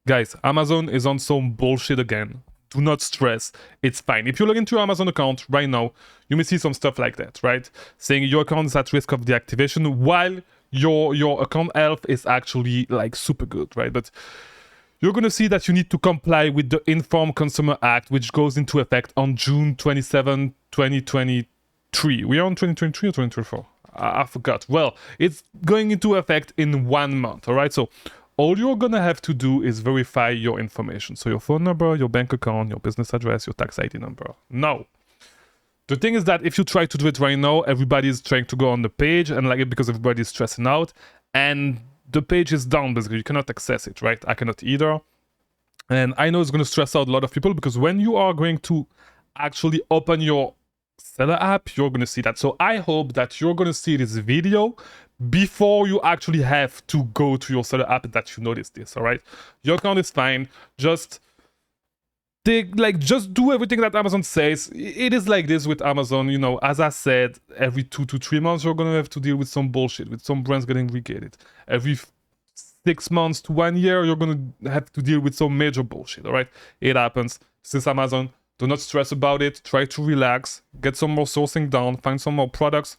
Guys, Amazon is on some bullshit again. Do not stress. It's fine. If you log into your Amazon account right now, you may see some stuff like that, right? Saying your account is at risk of deactivation while your account health is actually like super good, right? But you're going to see that you need to comply with the Informed Consumer Act, which goes into effect on June 27, 2023. We are on 2023 or 2024? I forgot. Well, it's going into effect in 1 month, all right? So all you're gonna have to do is verify your information. So your phone number, your bank account, your business address, your tax ID number. Now, the thing is that if you try to do it right now, everybody's trying to go on the page and like it because everybody's stressing out and the page is down basically. You cannot access it, right? I cannot either. And I know it's gonna stress out a lot of people because when you are going to actually open your seller app, you're gonna see that. So I hope that you're gonna see this video before you actually have to go to your seller app, that you notice this. All right, your account is fine. Just just do everything that Amazon says. It is like this with Amazon, you know. As I said, every 2 to 3 months you're gonna have to deal with some bullshit, with some brands getting regated. Every 6 months to 1 year you're gonna have to deal with some major bullshit. All right, it happens. Since Amazon, do not stress about it. Try to relax, get some more sourcing down, find some more products.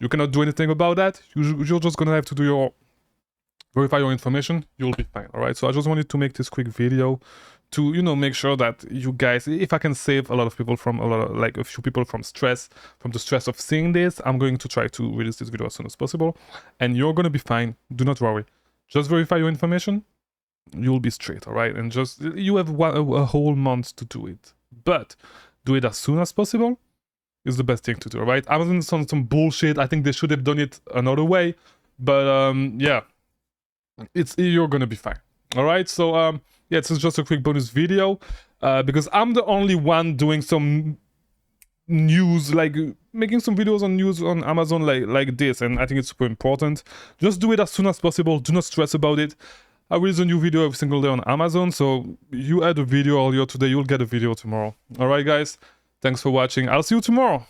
You cannot do anything about that. You're just gonna have to do your verify your information. You'll be fine. All right. So I just wanted to make this quick video to, you know, make sure that you guys, if I can save a lot of people from a few people from the stress of seeing this, I'm going to try to release this video as soon as possible. And you're gonna be fine. Do not worry. Just verify your information. You'll be straight. All right. And just you have a whole month to do it, but do it as soon as possible. Is the best thing to do, right? Amazon's on some bullshit. I think they should have done it another way, but yeah, you're gonna be fine. All right, so yeah, this is just a quick bonus video because I'm the only one doing some news, like making some videos on news on Amazon like this, and I think it's super important. Just do it as soon as possible. Do not stress about it. I release a new video every single day on Amazon, so you had a video earlier today, you'll get a video tomorrow. All right, guys. Thanks for watching. I'll see you tomorrow.